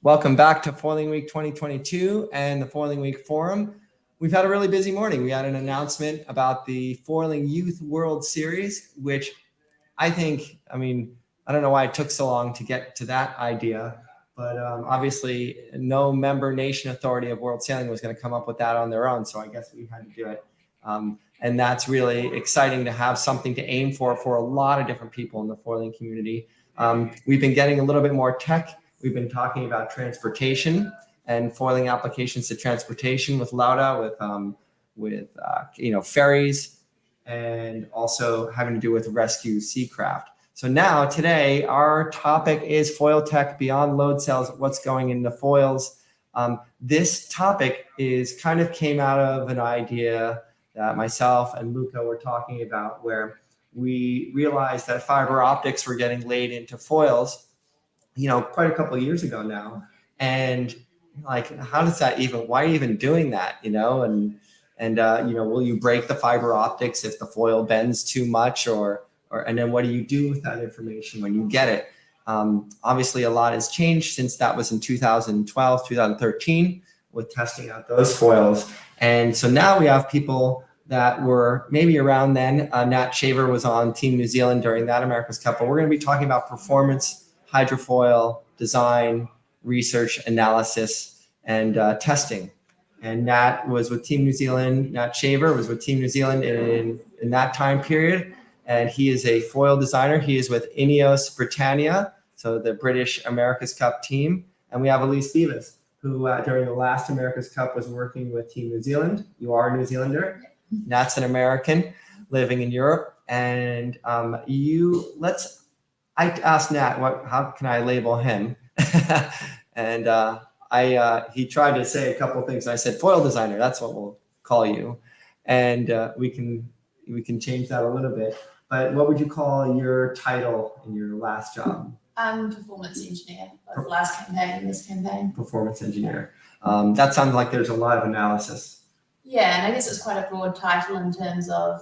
Welcome back to Foiling Week 2022 and the Foiling Week Forum. We've had a really busy morning. We had an announcement about the Foiling Youth World Series, which I think, I don't know why it took so long to get to that idea, but obviously no member nation authority of World Sailing was going to come up with that on their own. So I guess we had to do it. And that's really exciting to have something to aim for a lot of different people in the foiling community. We've been getting a little bit more tech. We've been talking about transportation and foiling applications to transportation with Lauda, with ferries, and also having to do with rescue seacraft. So now today our topic is FoilTech beyond load cells. What's going into foils? This topic came out of an idea that myself and Luca were talking about, where we realized that fiber optics were getting laid into foils, quite a couple of years ago now. And how does that why are you even doing that? Will you break the fiber optics if the foil bends too much, and then what do you do with that information when you get it? Obviously a lot has changed since that was in 2012, 2013 with testing out those foils. And so now we have people that were maybe around then. Nat Shaver was on Team New Zealand during that America's Cup, but we're going to be talking about performance, hydrofoil, design, research, analysis, and testing. And Nat was with Team New Zealand. Nat Shaver was with Team New Zealand in that time period. And he is a foil designer. He is with Ineos Britannia, so the British America's Cup team. And we have Elises, who during the last America's Cup was working with Team New Zealand. You are a New Zealander. Nat's an American living in Europe. And I asked Nat, how can I label him? And he tried to say a couple of things. I said, foil designer, that's what we'll call you. And we can change that a little bit. But what would you call your title in your last job? Performance engineer, both last campaign and this campaign. Performance engineer. That sounds like there's a lot of analysis. Yeah, and I guess it's quite a broad title in terms of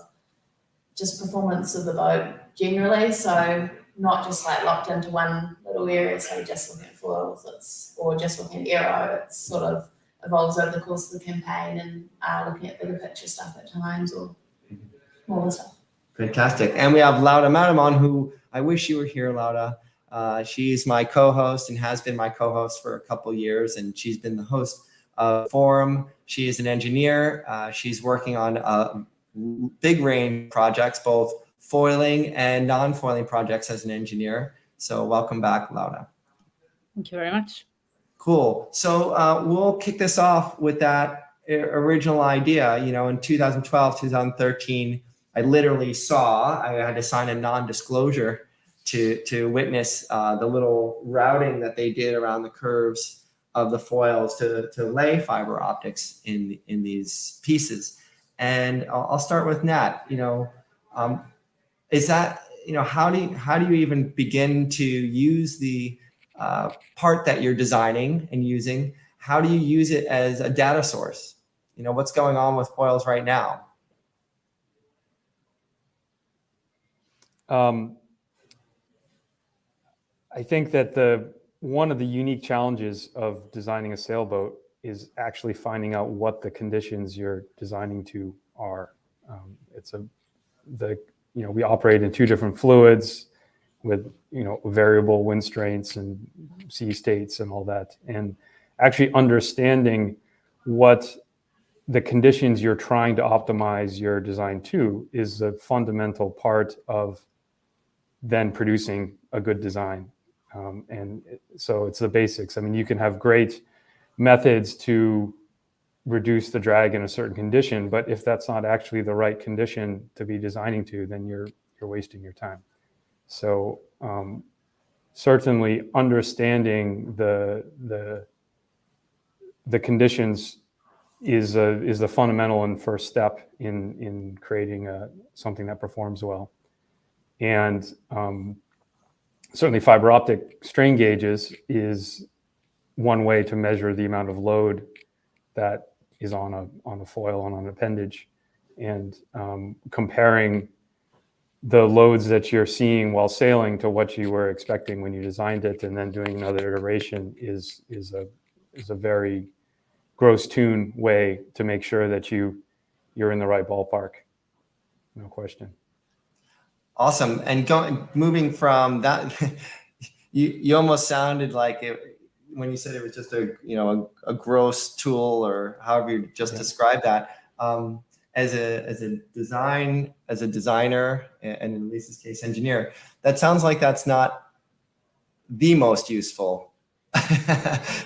just performance of the boat generally. So not just locked into one little area, so just looking at foils, or just looking at aero. It sort of evolves over the course of the campaign, and looking at bigger picture stuff at times, or smaller stuff. Fantastic. And we have Lauda Mataman, who I wish you were here, Lauda. She's my co-host and has been my co-host for a couple of years, and she's been the host of Forum. She is an engineer. She's working on a big range of projects, both foiling and non-foiling projects as an engineer. So welcome back, Lauda. Thank you very much. Cool. So we'll kick this off with that original idea. In 2012, 2013, I literally I had to sign a non-disclosure to witness the little routing that they did around the curves of the foils to lay fiber optics in these pieces. And I'll start with Nat. Is that, how do you even begin to use the part that you're designing and using? How do you use it as a data source? What's going on with foils right now? I think that one of the unique challenges of designing a sailboat is actually finding out what the conditions you're designing to are. We operate in two different fluids with variable wind strengths and sea states and all that, and actually understanding what the conditions you're trying to optimize your design to is a fundamental part of then producing a good design. So it's the basics. You can have great methods to reduce the drag in a certain condition, but if that's not actually the right condition to be designing to, then you're wasting your time. So certainly understanding the conditions is the fundamental and first step in creating something that performs well. And certainly fiber optic strain gauges is one way to measure the amount of load that is on a foil, on an appendage, and comparing the loads that you're seeing while sailing to what you were expecting when you designed it, and then doing another iteration is a very gross tune way to make sure that you're in the right ballpark. No question. Awesome. And moving from that, you almost sounded like it when you said it was just a gross tool, or however you just described that. As a designer, and in Elise's case, engineer, that sounds like that's not the most useful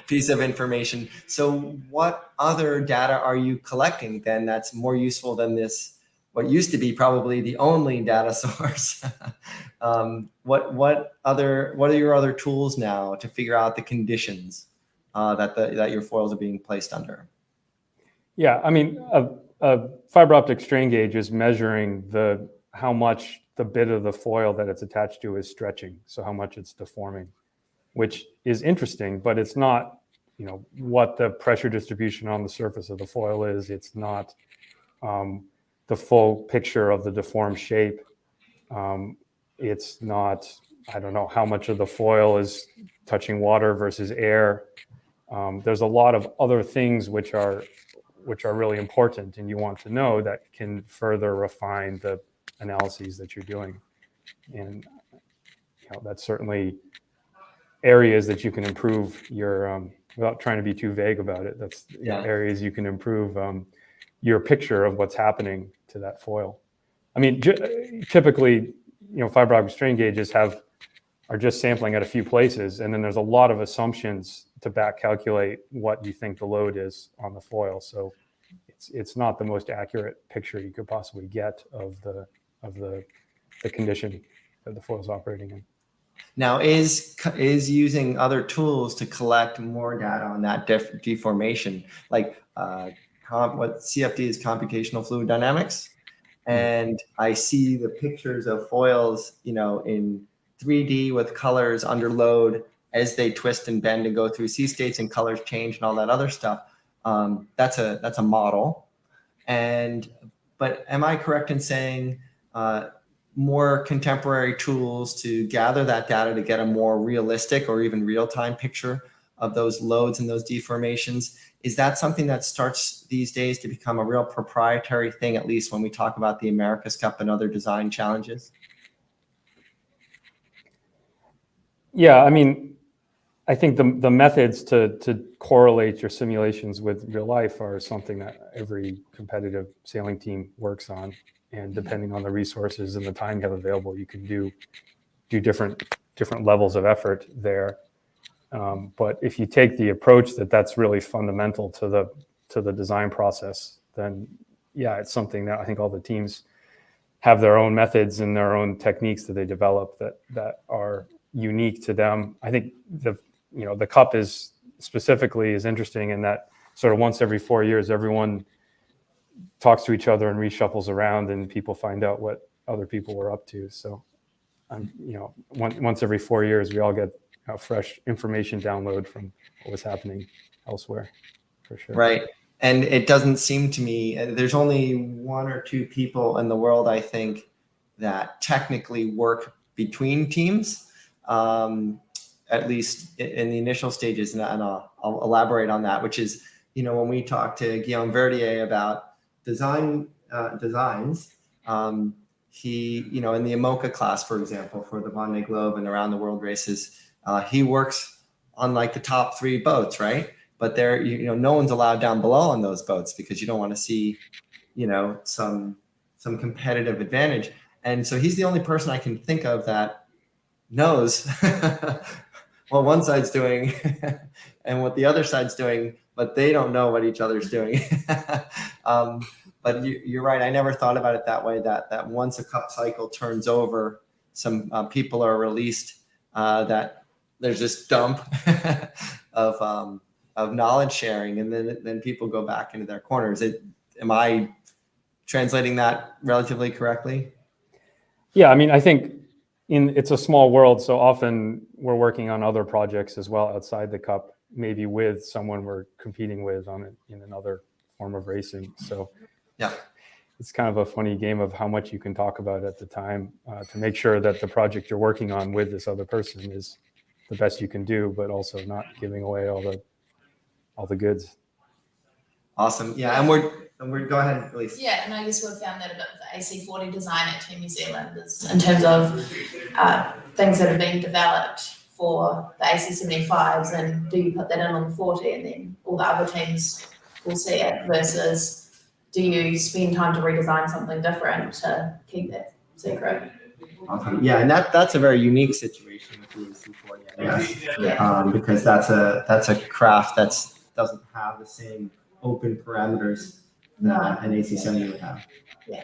piece of information. So what other data are you collecting then that's more useful than this, what used to be probably the only data source? What are your other tools now to figure out the conditions that your foils are being placed under? Yeah, I mean, a fiber optic strain gauge is measuring how much the bit of the foil that it's attached to is stretching, so how much it's deforming, which is interesting, but it's not, what the pressure distribution on the surface of the foil is. It's not the full picture of the deformed shape. It's not, I don't know, how much of the foil is touching water versus air. There's a lot of other things which are really important, and you want to know, that can further refine the analyses that you're doing. And that's certainly areas that you can improve your, without trying to be too vague about it, that's areas you can improve your picture of what's happening to that foil. I mean, typically, fiber optic strain gauges are just sampling at a few places, and then there's a lot of assumptions to back calculate what you think the load is on the foil. So it's not the most accurate picture you could possibly get of the condition that the foil is operating in. Now, is using other tools to collect more data on that deformation, like what CFD is computational fluid dynamics, and I see the pictures of foils, in 3D with colors under load as they twist and bend and go through sea states, and colors change and all that other stuff. That's a model. But am I correct in saying more contemporary tools to gather that data to get a more realistic or even real-time picture of those loads and those deformations? Is that something that starts these days to become a real proprietary thing, at least when we talk about the America's Cup and other design challenges? Yeah, I mean, I think the methods to correlate your simulations with real life are something that every competitive sailing team works on. And depending on the resources and the time you have available, you can do different levels of effort there. But if you take the approach that's really fundamental to the design process, then yeah, it's something that I think all the teams have their own methods and their own techniques that they develop that are unique to them. I think the cup is interesting in that sort of once every 4 years, everyone talks to each other and reshuffles around, and people find out what other people were up to. So, once every 4 years, we all get fresh information download from what was happening elsewhere, for sure. Right. And it doesn't seem to me, there's only one or two people in the world, I think, that technically work between teams, at least in the initial stages. And I'll elaborate on that, which is, when we talked to Guillaume Verdier about designs, he, in the IMOCA class, for example, for the Vendée Globe and around the world races, he works on like the top 3 boats, right? But there, no one's allowed down below on those boats because you don't want to see, some competitive advantage. And so he's the only person I can think of that knows what one side's doing and what the other side's doing, but they don't know what each other's doing. But you're right. I never thought about it that way, that once a cup cycle turns over, some people are released, that there's this dump of knowledge sharing, and then people go back into their corners. Am I translating that relatively correctly? Yeah, I mean, I think it's a small world, so often we're working on other projects as well outside the cup, maybe with someone we're competing with on it in another form of racing. So yeah, it's kind of a funny game of how much you can talk about at the time to make sure that the project you're working on with this other person is the best you can do, but also not giving away all the goods. Awesome. Yeah, and we're go ahead, Elise. Yeah, and I guess we've found that a bit with the AC40 design at Team New Zealand is in terms of things that are being developed for the AC75s, and do you put that in on the 40 and then all the other teams will see it, versus do you spend time to redesign something different to keep that secret? Awesome. Yeah, and that's a very unique situation with the AC40, I guess, Yeah. because that's a craft that doesn't have the same open parameters that an AC70 would have. Yeah.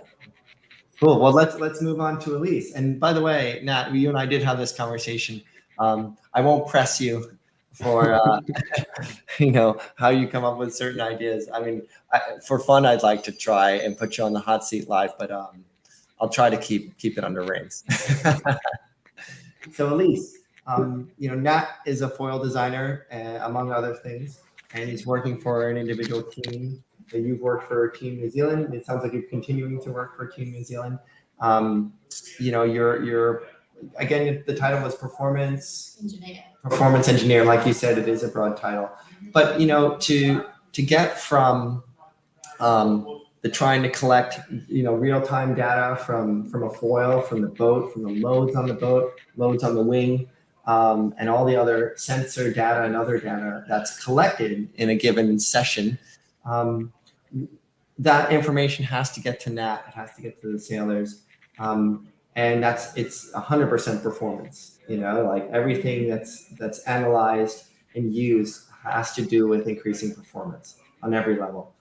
Cool. Well, let's move on to Elise. And by the way, Nat, you and I did have this conversation. I won't press you for how you come up with certain ideas. I mean, for fun, I'd like to try and put you on the hot seat live, but I'll try to keep it under reins. So Elise, Nat is a foil designer, among other things, and he's working for an individual team. So you've worked for Team New Zealand. It sounds like you're continuing to work for Team New Zealand. You're again, the title was performance engineer. Like you said, it is a broad title. But to get from the trying to collect real-time data from a foil, from the boat, from the loads on the boat, loads on the wing, and all the other sensor data and other data that's collected in a given session, that information has to get to Nat, it has to get to the sailors, and it's 100% performance. Like everything that's analyzed and used has to do with increasing performance on every level.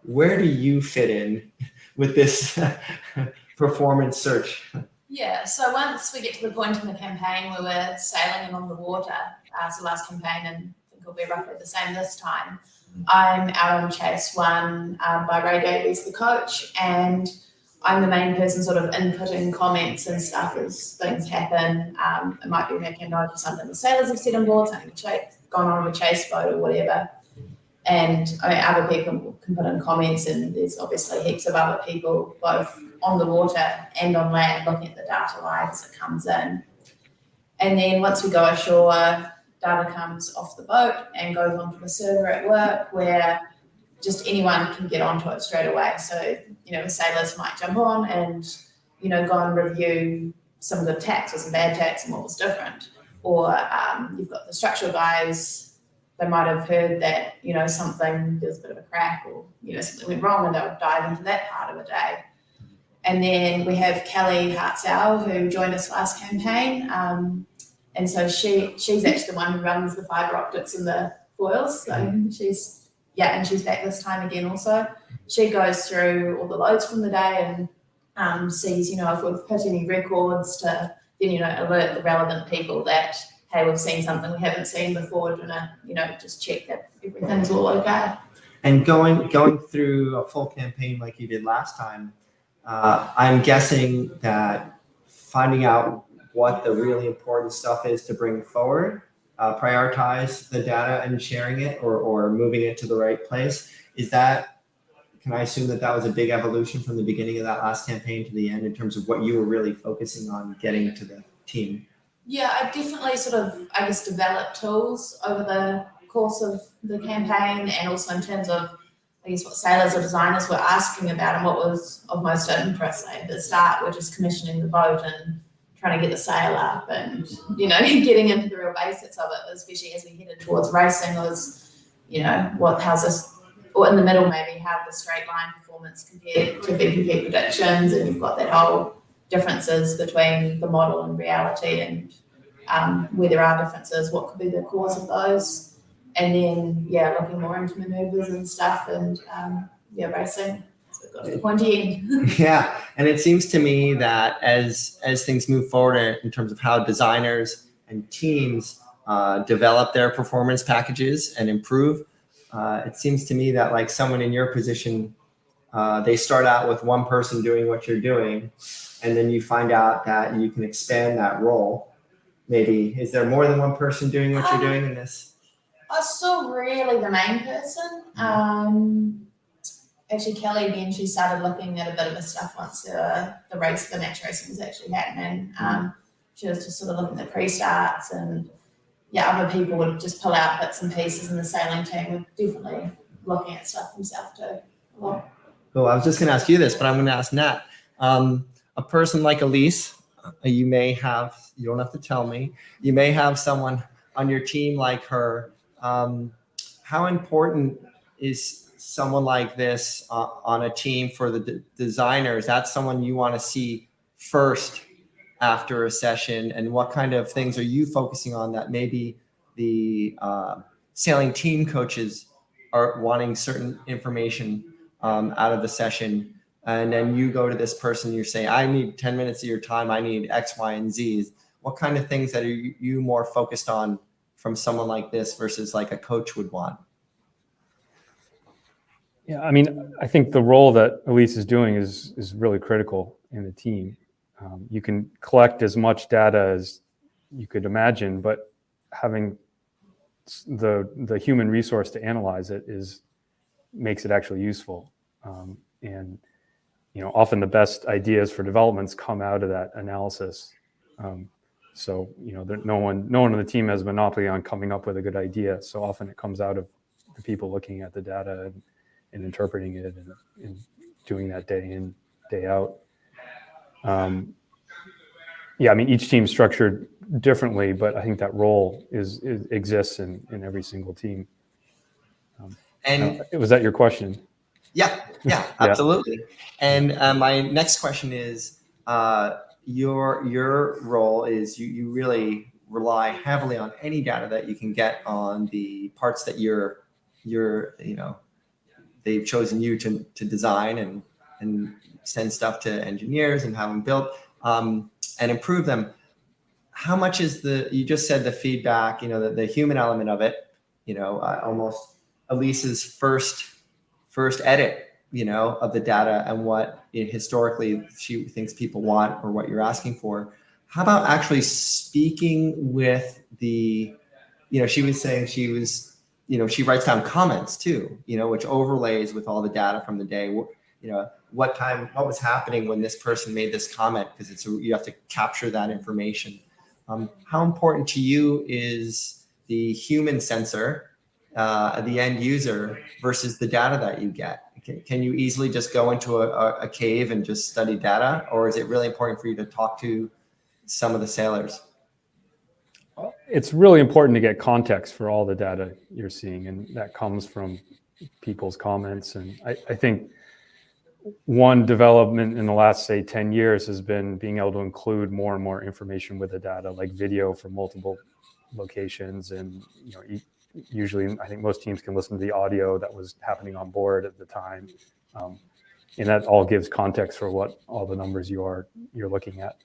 Where do you fit in with this performance search? Yeah, so once we get to the point in the campaign where we're sailing and on the water, so last campaign, and I think it'll be roughly the same this time, I'm out on chase one by Ray Davies, the coach, and I'm the main person sort of inputting comments and stuff as things happen. It might be making a note of something the sailors have said on board, something gone on with a chase boat or whatever. And other people can put in comments, and there's obviously heaps of other people both on the water and on land looking at the data live as it comes in. And then once we go ashore, data comes off the boat and goes onto the server at work, where just anyone can get onto it straight away. So, the sailors might jump on and, go and review some good tacks or some bad tacks and what was different. Or you've got the structural guys, they might have heard that, something, there's a bit of a crack or, something went wrong, and they'll dive into that part of a day. And then we have Kelly Hartzau, who joined us last campaign. And so she's actually the one who runs the fiber optics and the foils. So she's back this time again also. She goes through all the loads from the day and sees, if we've hit any records to then, alert the relevant people that, hey, we've seen something we haven't seen before, just check that everything's all okay. And going through a full campaign like you did last time, I'm guessing that finding out what the really important stuff is to bring forward, prioritize the data and sharing it or moving it to the right place. Can I assume that was a big evolution from the beginning of that last campaign to the end in terms of what you were really focusing on getting to the team? Yeah, I definitely sort of, developed tools over the course of the campaign, and also in terms of, what sailors or designers were asking about and what was of most interest. At the start, we're just commissioning the boat and trying to get the sail up and, getting into the real basics of it, especially as we headed towards racing was, how's this, or in the middle maybe, how the straight line performance compared to VPP predictions, and you've got that whole differences between the model and reality, and where there are differences, what could be the cause of those, and then looking more into maneuvers and stuff, and racing. So it got to the pointy end. Yeah, and it seems to me that as things move forward in terms of how designers and teams develop their performance packages and improve, it seems to me that like someone in your position, they start out with one person doing what you're doing, and then you find out that you can expand that role. Maybe, is there more than one person doing what you're doing in this? I was still really the main person. actually Kelly then she started looking at a bit of the stuff once the match racing was actually happening. She was just sort of looking at pre-starts, and other people would just pull out bits and pieces, and the sailing team would definitely looking at stuff themselves too. Well, Cool. I was just going to ask you this, but I'm going to ask Nat. A person like Elise, you don't have to tell me, you may have someone on your team like her. How important is someone like this on a team for the designers? That's someone you want to see first after a session, and what kind of things are you focusing on that maybe the sailing team coaches are wanting certain information out of the session, and then you go to this person, you say, I need 10 minutes of your time, I need X, Y, and Z. What kind of things that are you more focused on from someone like this versus like a coach would want? Yeah, I mean, I think the role that Elise is doing is really critical in the team. You can collect as much data as you could imagine, but having the human resource to analyze it makes it actually useful. And often the best ideas for developments come out of that analysis. So no one on the team has a monopoly on coming up with a good idea. So often it comes out of the people looking at the data and interpreting it and doing that day in, day out. I mean, each team's structured differently, but I think that role exists in every single team. And was that your question? Yeah, absolutely. And my next question is, your role is you really rely heavily on any data that you can get on the parts that they've chosen you to design and send stuff to engineers and have them built and improve them. How much is you just said the feedback, the human element of it, almost Elise's first edit, of the data and what historically she thinks people want or what you're asking for. How about actually speaking with she was saying she writes down comments too, which overlays with all the data from the day, what was happening when this person made this comment, because you have to capture that information. How important to you is the human sensor, the end user, versus the data that you get? Can you easily just go into a cave and just study data, or is it really important for you to talk to some of the sailors? It's really important to get context for all the data you're seeing, and that comes from people's comments. And I think one development in the last, say, 10 years has been being able to include more and more information with the data, like video from multiple locations. And usually, I think most teams can listen to the audio that was happening on board at the time, and that all gives context for what all the numbers you're looking at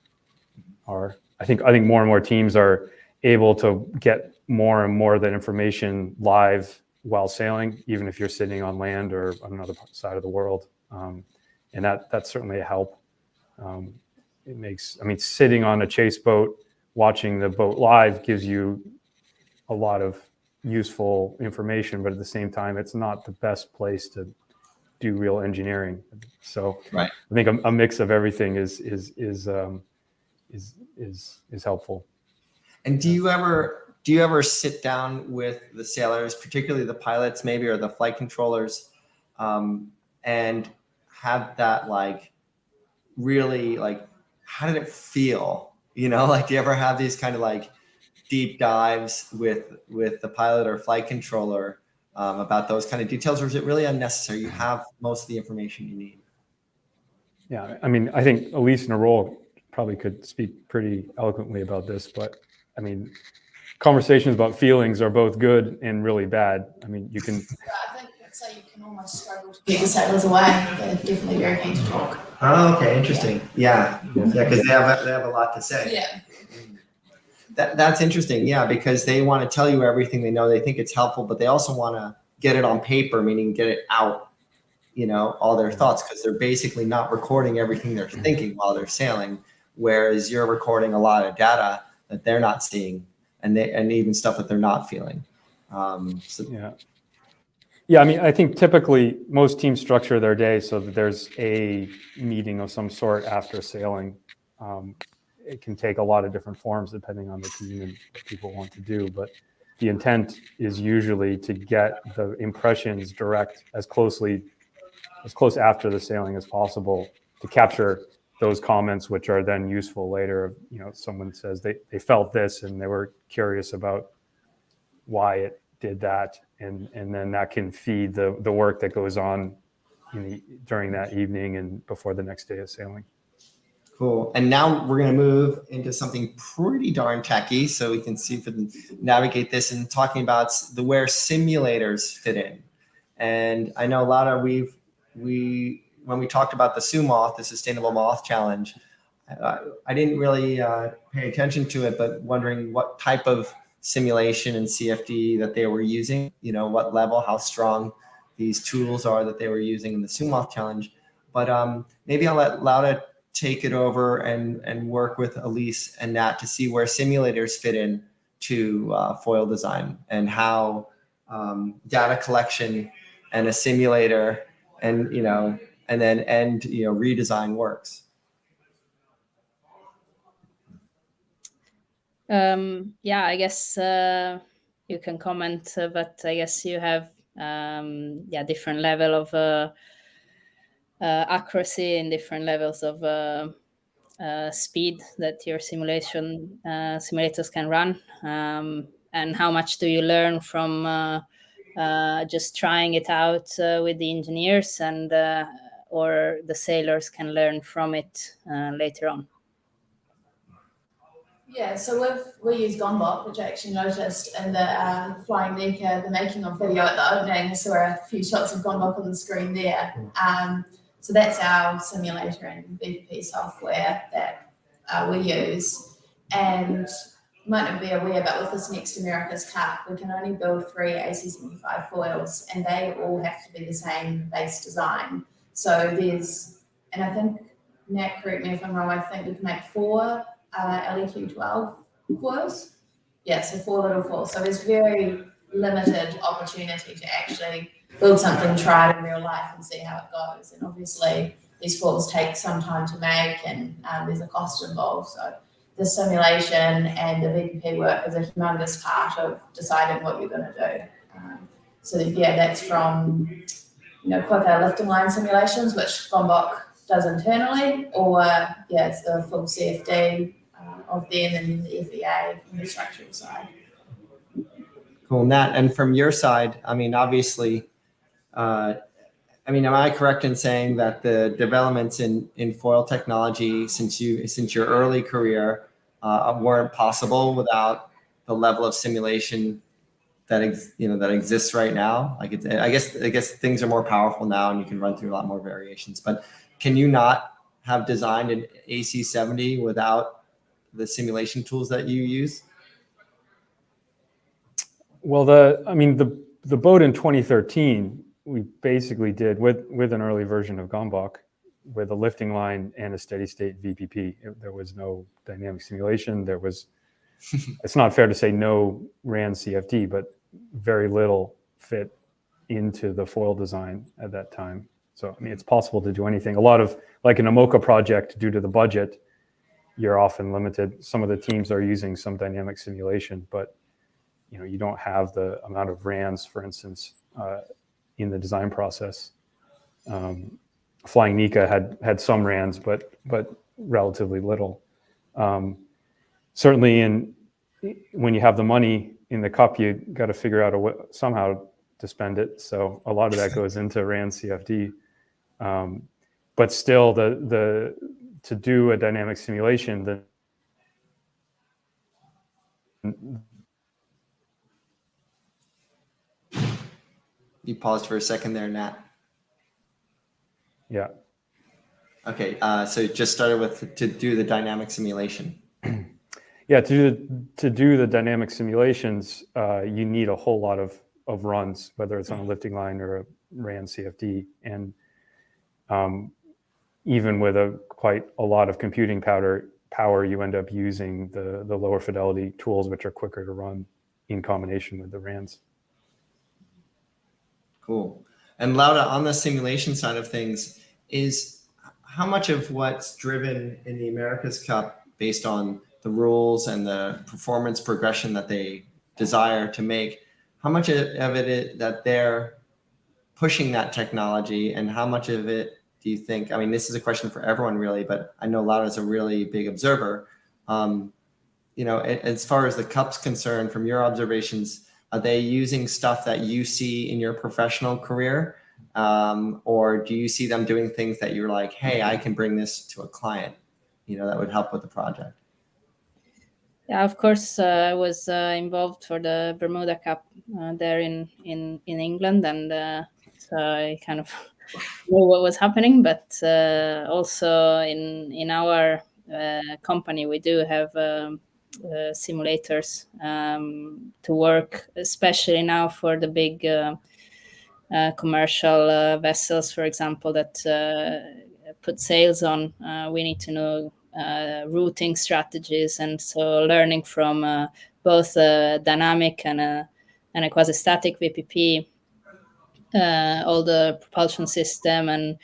are. I think more and more teams are able to get more and more of that information live while sailing, even if you're sitting on land or on another side of the world, and that's certainly a help. Sitting on a chase boat, watching the boat live gives you a lot of useful information, but at the same time, it's not the best place to do real engineering. So right. I think a mix of everything is helpful. And do you ever sit down with the sailors, particularly the pilots maybe, or the flight controllers, and have that really how did it feel? Do you ever have these kind of deep dives with the pilot or flight controller about those kind of details, or is it really unnecessary? You have most of the information you need. Yeah, I think Elise in a role probably could speak pretty eloquently about this, but conversations about feelings are both good and really bad. You can. I think so. You can almost struggle to get the sailors away. They're definitely very keen to talk. Oh, okay, interesting. Yeah, because they have a lot to say. Yeah. That's interesting. Yeah, because they want to tell you everything they know. They think it's helpful, but they also want to get it on paper, meaning get it out. All their thoughts, because they're basically not recording everything they're thinking while they're sailing, whereas you're recording a lot of data that they're not seeing, and even stuff that they're not feeling. Yeah, I mean, I think typically most teams structure their day so that there's a meeting of some sort after sailing. It can take a lot of different forms depending on the team and what people want to do, but the intent is usually to get the impressions direct as close after the sailing as possible to capture those comments, which are then useful later. You know, someone says they felt this and they were curious about why it did that, and then that can feed the work that goes on during that evening and before the next day of sailing. Cool. And now we're going to move into something pretty darn techy, so we can see if we can navigate this, and talking about where simulators fit in. And I know a lot of when we talked about the SUMOTH, the Sustainable Moth Challenge, I didn't really pay attention to it, but wondering what type of simulation and CFD that they were using, you know, what level, how strong these tools are that they were using in the SUMOTH Challenge. But maybe I'll let Laura take it over and work with Elise and Nat to see where simulators fit in to foil design, and how data collection and a simulator and, you know, and then redesign works. Yeah, I guess you can comment, but I guess you have different level of accuracy and different levels of speed that your simulators can run, and how much do you learn from just trying it out with the engineers, and or the sailors can learn from it later on. Yeah, so we use Gonbot, which I actually noticed in the Flying Nika, the making of video at the opening. I saw a few shots of Gonbot on the screen there. So that's our simulator and VPP software that we use. And you might not be aware, but with this next America's Cup, we can only build 3 AC75 foils, and they all have to be the same base design. So there's, and I think, Nat, correct me if I'm wrong, I think we can make 4 LEQ12 foils. Yeah, so 4 little foils. So there's very limited opportunity to actually build something, try it in real life and see how it goes. And obviously these foils take some time to make, and there's a cost involved. So the simulation and the VPP work is a humongous part of deciding what you're going to do. So yeah, that's from, you know, quicker lifting line simulations, which Gonbot does internally, or it's the full CFD of them, and then the FEA from the structural side. Cool, Nat. And from your side, I mean, obviously, am I correct in saying that the developments in foil technology since your early career weren't possible without the level of simulation that exists right now? Like, I guess things are more powerful now, and you can run through a lot more variations. But can you not have designed an AC70 without the simulation tools that you use? Well, the boat in 2013, we basically did with an early version of Gombach with a lifting line and a steady state VPP. There was no dynamic simulation. There was, it's not fair to say no RAN CFD, but very little fit into the foil design at that time. So, I mean, it's possible to do anything. A lot of, like an AMOCA project, due to the budget, you're often limited. Some of the teams are using some dynamic simulation, but you know, you don't have the amount of RANs, for instance, in the design process. Flying Nika had some RANs, but relatively little. Certainly, when you have the money in the cup, you got to figure out somehow to spend it. So a lot of that goes into RAN CFD. But still, to do a dynamic simulation, You paused for a second there, Nat. Yeah. Okay, so it just started to do the dynamic simulation. Yeah, to do the dynamic simulations, you need a whole lot of runs, whether it's on a lifting line or a RAN CFD. And even with quite a lot of computing power, you end up using the lower fidelity tools, which are quicker to run in combination with the RANs. Cool. And Laura, on the simulation side of things, is how much of what's driven in the America's Cup based on the rules and the performance progression that they desire to make, how much of it is that they're pushing that technology, and how much of it do you think, I mean, this is a question for everyone really, but I know Laura is a really big observer. You know, as far as the Cup's concerned, from your observations, are they using stuff that you see in your professional career? Or do you see them doing things that you're like, hey, I can bring this to a client, you know, that would help with the project? Yeah, of course, I was involved for the Bermuda Cup there in England, and so I kind of knew what was happening. But also in our company, we do have simulators to work, especially now for the big commercial vessels, for example, that put sails on. We need to know routing strategies, and so learning from both a dynamic and a quasi-static VPP, all the propulsion system, and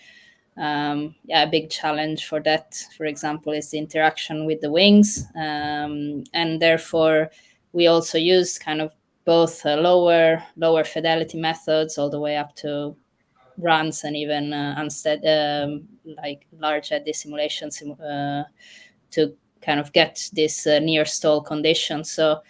a big challenge for that, for example, is the interaction with the wings, and therefore we also use kind of both lower fidelity methods all the way up to runs and even like large eddy simulations to kind of get this near stall condition. So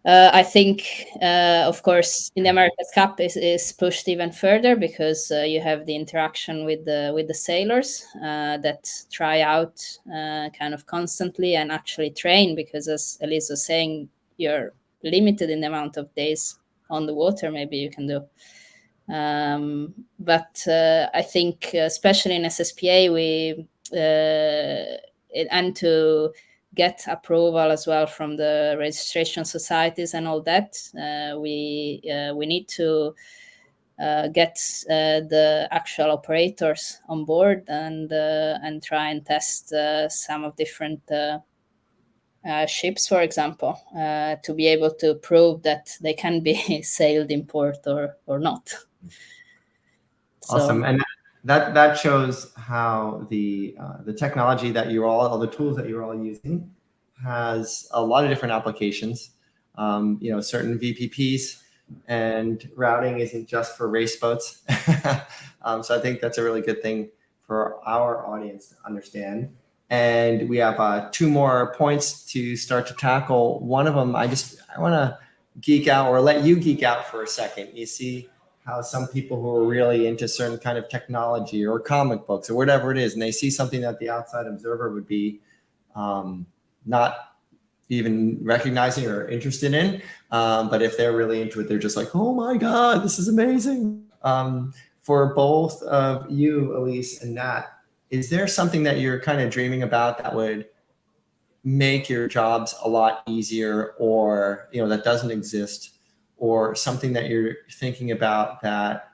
I think, of course, in the America's Cup is pushed even further, because you have the interaction with the sailors that try out kind of constantly and actually train, because as Elise was saying, you're limited in the amount of days on the water maybe you can do. But I think, especially in SSPA, we and to get approval as well from the registration societies and all that, we need to get the actual operators on board and try and test some of different ships, for example, to be able to prove that they can be sailed in port or not. Awesome. So, and that shows how the technology that you're all the tools that you're all using has a lot of different applications. You know, certain VPPs and routing isn't just for race boats. So I think that's a really good thing for our audience to understand. And we have 2 more points to start to tackle. One of them, I want to geek out, or let you geek out for a second. You see how some people who are really into certain kind of technology or comic books or whatever it is, and they see something that the outside observer would be not even recognizing or interested in. But if they're really into it, they're just like, oh my God, this is amazing. For both of you, Elise and Nat, is there something that you're kind of dreaming about that would make your jobs a lot easier, or, you know, that doesn't exist, or something that you're thinking about that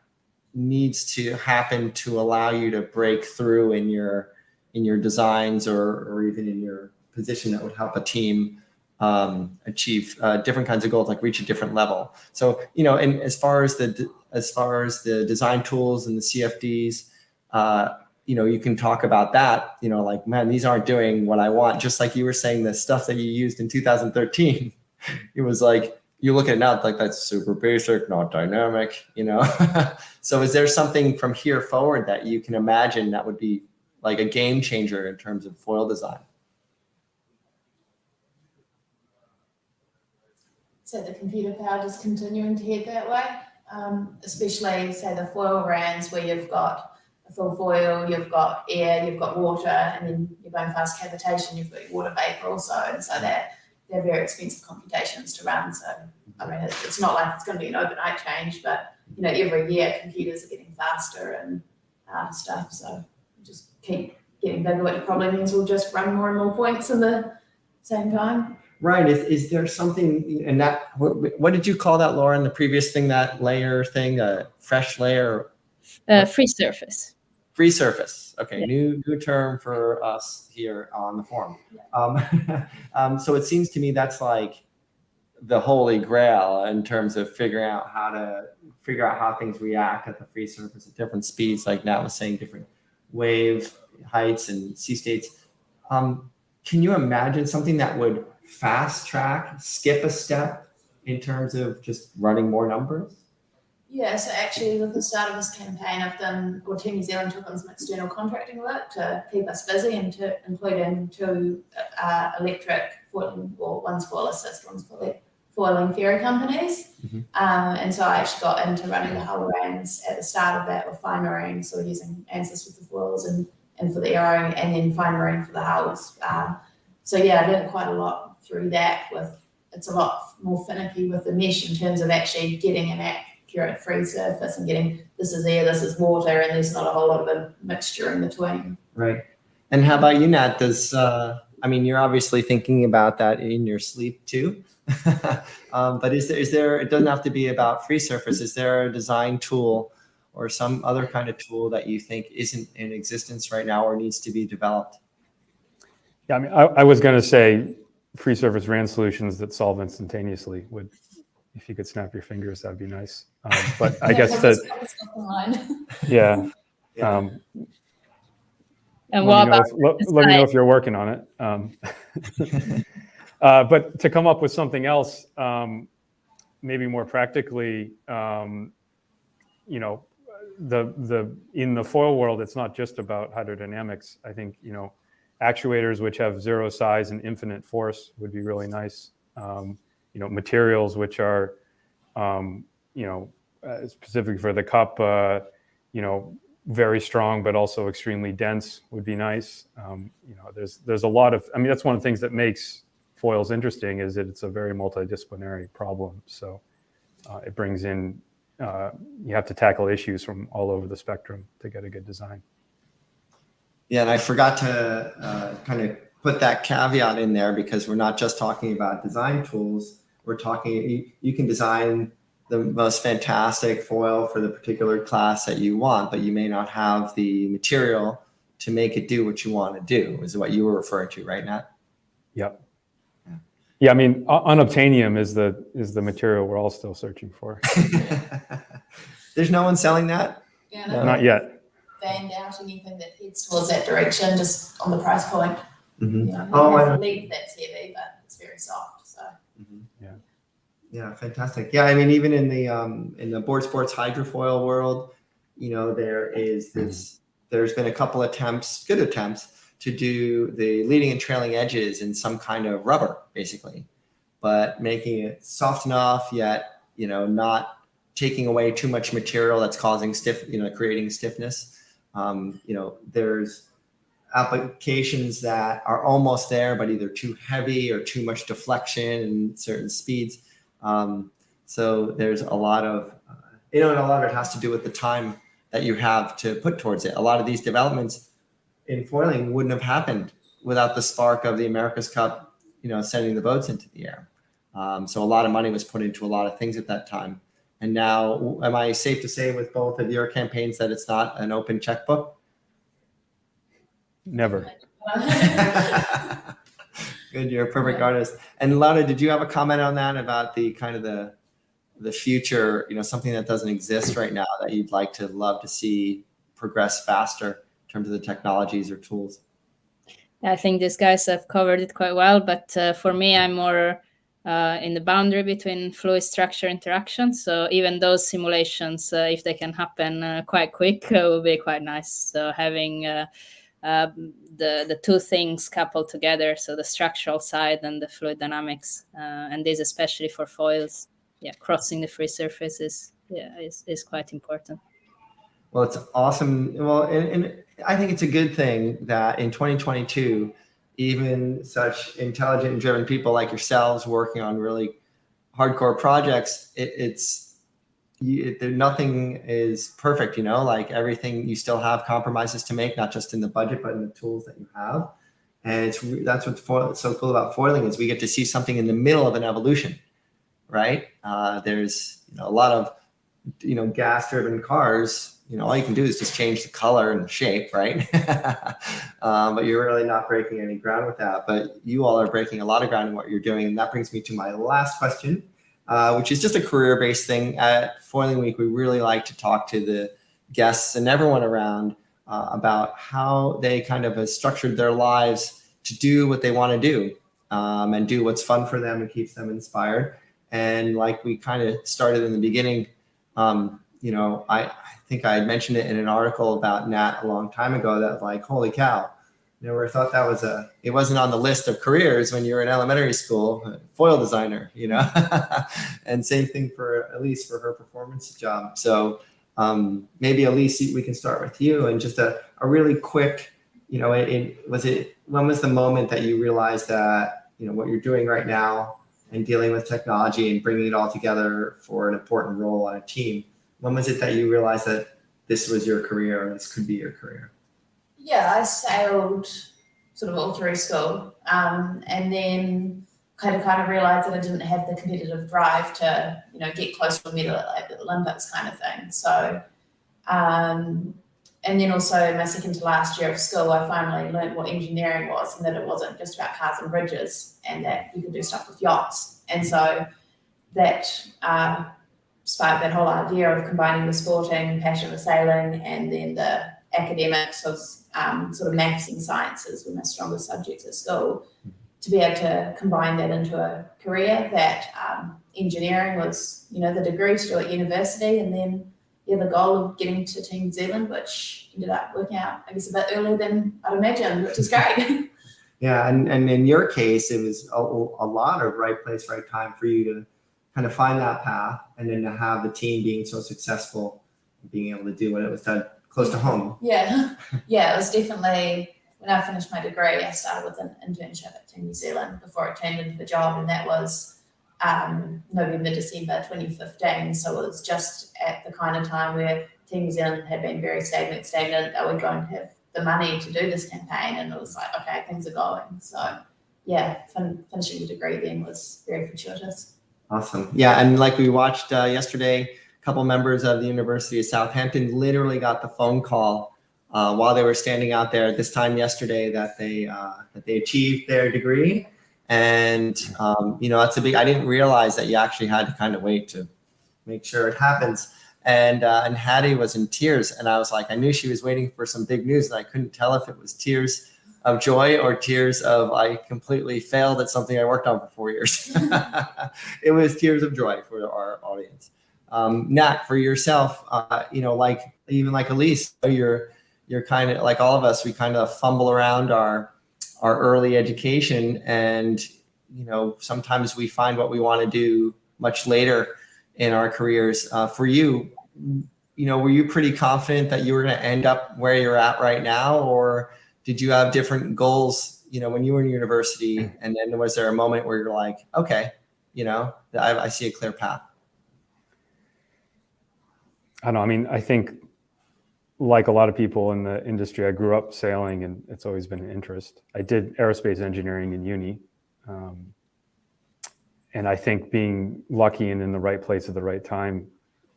needs to happen to allow you to break through in your designs or even in your position that would help a team achieve different kinds of goals, like reach a different level? So, you know, and as far as the design tools and the CFDs, you know, you can talk about that, you know, like, man, these aren't doing what I want. Just like you were saying, the stuff that you used in 2013, it was like, you look at it now, it's like, that's super basic, not dynamic, you know? So is there something from here forward that you can imagine that would be like a game changer in terms of foil design? So the computer power just continuing to head that way, especially say the foil brands where you've got a full foil, you've got air, you've got water, and then you're going fast cavitation, you've got your water vapor also, and so they're very expensive computations to run. So I mean, it's not like it's going to be an overnight change, but you know, every year computers are getting faster and stuff. So just keep getting bigger, which probably means we'll just run more and more points in the same time. Right. Is there something, and that, what did you call that, Laura, in the previous thing, that layer thing, a fresh layer? Free surface. Free surface. Okay, yeah. New term for us here on the forum. Yeah. So it seems to me that's like the holy grail in terms of figuring out how things react at the free surface at different speeds, like Nat was saying, different wave heights and sea states. Can you imagine something that would fast track, skip a step in terms of just running more numbers? Yeah, so actually with the start of this campaign, Team New Zealand took on some external contracting work to keep us busy, and including two electric foiling, or one's foil assist, one's foiling ferry companies. Mm-hmm. And so I actually got into running the hull rams at the start of that with fine marine, so using ANSYS with the foils and for the arrowing, and then fine marine for the hulls. So yeah, I learned quite a lot through that. It's a lot more finicky with the mesh in terms of actually getting an accurate free surface and getting, this is air, this is water, and there's not a whole lot of a mixture in between. Right. And how about you, Nat? You're obviously thinking about that in your sleep too. But is there, it doesn't have to be about free surface. Is there a design tool or some other kind of tool that you think isn't in existence right now or needs to be developed? Yeah, I was going to say free surface RAN solutions that solve instantaneously would, if you could snap your fingers, that'd be nice. But I guess that, yeah. And what about let me know if you're working on it. But to come up with something else, maybe more practically, in the foil world, it's not just about hydrodynamics. I think, actuators which have zero size and infinite force would be really nice. Materials which are, specifically for the cup, very strong but also extremely dense would be nice. There's a lot of, that's one of the things that makes foils interesting, is that it's a very multidisciplinary problem. So it brings in, you have to tackle issues from all over the spectrum to get a good design. Yeah, and I forgot to kind of put that caveat in there, because we're not just talking about design tools. We're talking, you can design the most fantastic foil for the particular class that you want, but you may not have the material to make it do what you want to do, is what you were referring to, right, Nat? Yep. Yeah, unobtainium is the material we're all still searching for. There's no one selling that? Yeah, No. Not yet. Banned out anything that heads towards that direction, just on the price point. Mm-hmm. I believe that's heavy, but it's very soft. So. Mm-hmm. Yeah, fantastic. Yeah, even in the board sports hydrofoil world, there is this. There's been a couple good attempts to do the leading and trailing edges in some kind of rubber, basically, but making it soft enough yet, not taking away too much material that's causing creating stiffness. There's applications that are almost there, but either too heavy or too much deflection in certain speeds. So there's a lot of, and a lot of it has to do with the time that you have to put towards it. A lot of these developments in foiling wouldn't have happened without the spark of the America's Cup, sending the boats into the air. So a lot of money was put into a lot of things at that time. And now, am I safe to say with both of your campaigns that it's not an open checkbook? Never. Good, you're a perfect artist. And Laura, did you have a comment on that about the kind of the future, something that doesn't exist right now that you'd love to see progress faster in terms of the technologies or tools? I think these guys have covered it quite well, but for me, I'm more in the boundary between fluid structure interaction. So even those simulations, if they can happen quite quick, will be quite nice. So having the two things coupled together, so the structural side and the fluid dynamics, and this especially for foils, crossing the free surface is quite important. Well, it's awesome. Well, and I think it's a good thing that in 2022, even such intelligent and driven people like yourselves working on really hardcore projects, nothing is perfect, like everything, you still have compromises to make, not just in the budget, but in the tools that you have. And that's what's so cool about foiling, is we get to see something in the middle of an evolution, right? There's a lot of gas driven cars all you can do is just change the color and the shape, right? But you're really not breaking any ground with that. But you all are breaking a lot of ground in what you're doing. And that brings me to my last question, which is just a career-based thing. At Foiling Week, we really like to talk to the guests and everyone around about how they kind of have structured their lives to do what they want to do, and do what's fun for them and keeps them inspired. And like we kind of started in the beginning, I think I had mentioned it in an article about Nat a long time ago that like, holy cow, never thought that was it wasn't on the list of careers when you were in elementary school, foil designer, and same thing for Elise for her performance job. So maybe Elise, we can start with you and just a really quick, when was the moment that you realized that, what you're doing right now and dealing with technology and bringing it all together for an important role on a team, when was it that you realized that this was your career or this could be your career? Yeah, I sailed sort of all through school, and then kind of realized that I didn't have the competitive drive to, get close to a medal at the Olympics kind of thing. So, and then also in my second to last year of school, I finally learned what engineering was and that it wasn't just about cars and bridges and that you could do stuff with yachts. And so that sparked that whole idea of combining the sporting passion of sailing and then the academics of sort of maths and sciences were my strongest subjects at school, to be able to combine that into a career that engineering was, the degree to do at university, and then the goal of getting to Team New Zealand, which ended up working out, I guess, a bit earlier than I'd imagined, which is great. Yeah, and in your case, it was a lot of right place, right time for you to kind of find that path, and then to have the team being so successful, being able to do what it was done close to home. Yeah, it was definitely, when I finished my degree, I started with an internship at Team New Zealand before it turned into the job, and that was November, December 2015. So it was just at the kind of time where Team New Zealand had been very stagnant. They were going to have the money to do this campaign, and it was like, okay, things are going. So yeah, finishing the degree then was very fortuitous. Awesome. Yeah, and like we watched yesterday, a couple members of the University of Southampton literally got the phone call while they were standing out there at this time yesterday that they achieved their degree. And, that's a big, I didn't realize that you actually had to kind of wait to make sure it happens. And Hattie was in tears, and I was like, I knew she was waiting for some big news, and I couldn't tell if it was tears of joy or tears of I completely failed at something I worked on for 4 years. It was tears of joy for our audience. Nat, for yourself, like Elise, you're kind of like all of us, we kind of fumble around our early education, and sometimes we find what we want to do much later in our careers. For you, were you pretty confident that you were going to end up where you're at right now, or did you have different goals when you were in university, and then was there a moment where you're like, okay, I see a clear path? I don't know. I mean, I think like a lot of people in the industry, I grew up sailing, and it's always been an interest. I did aerospace engineering in uni. And I think being lucky and in the right place at the right time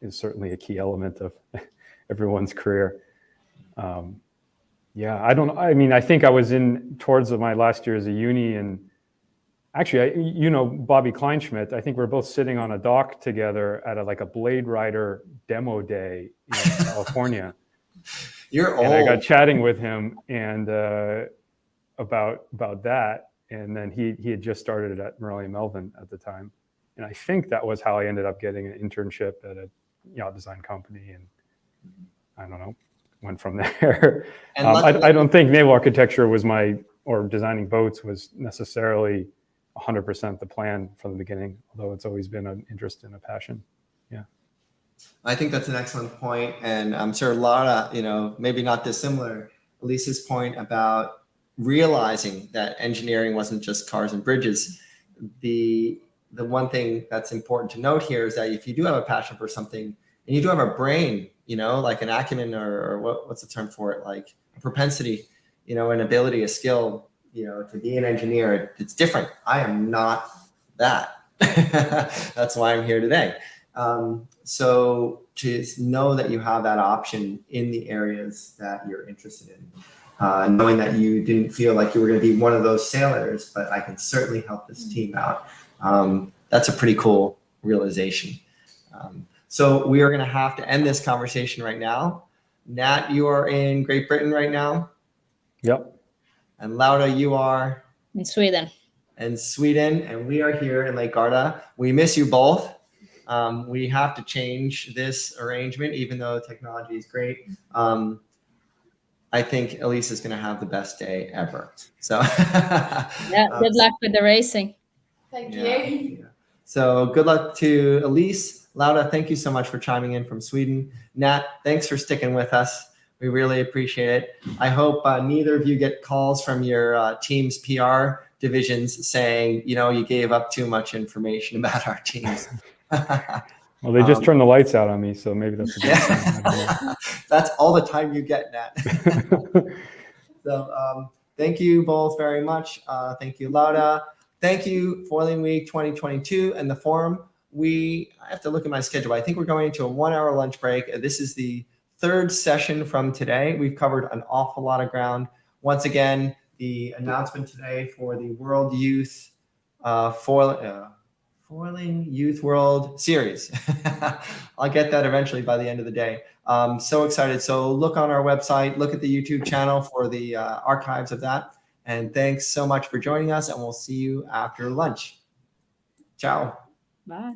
is certainly a key element of everyone's career. I don't know. I mean, I think I was in towards my last year as a uni, and actually, Bobby Kleinschmidt, I think we're both sitting on a dock together at a Blade Rider demo day in California. You're old. And I got chatting with him and about that. And then he had just started at Morelli Melvin at the time. And I think that was how I ended up getting an internship at a yacht design company. And I don't know, went from there. And I don't think naval architecture was or designing boats was necessarily 100% the plan from the beginning, although it's always been an interest and a passion. Yeah. I think that's an excellent point. And I'm sure Lara, maybe not dissimilar, Elise's point about realizing that engineering wasn't just cars and bridges. The one thing that's important to note here is that if you do have a passion for something and you do have a brain, like an acumen or what's the term for it? Like a propensity, an ability, a skill, to be an engineer, it's different. I am not that. That's why I'm here today. So to know that you have that option in the areas that you're interested in, knowing that you didn't feel like you were going to be one of those sailors, but I can certainly help this team out. That's a pretty cool realization. So we are going to have to end this conversation right now. Nat, you are in Great Britain right now. Yep. And Laura, you are In Sweden. in Sweden, and we are here in Lake Garda. We miss you both. We have to change this arrangement, even though technology is great. I think Elise is going to have the best day ever. So Yeah, good luck with the racing. Thank Yeah. you. So good luck to Elise. Laura, thank you so much for chiming in from Sweden. Nat, thanks for sticking with us. We really appreciate it. I hope neither of you get calls from your team's PR divisions saying, you know, you gave up too much information about our teams. Well, they just turned the lights out on me, so maybe that's a good sign. That's all the time you get, Nat. So thank you both very much. Thank you, Laura. Thank you, Foiling Week 2022 and the forum. I have to look at my schedule. I think we're going into a 1-hour lunch break. This is the third session from today. We've covered an awful lot of ground. Once again, the announcement today for the World Youth Foiling Youth World Series. I'll get that eventually by the end of the day. So excited. So look on our website, look at the YouTube channel for the archives of that. And thanks so much for joining us, and we'll see you after lunch. Ciao. Bye.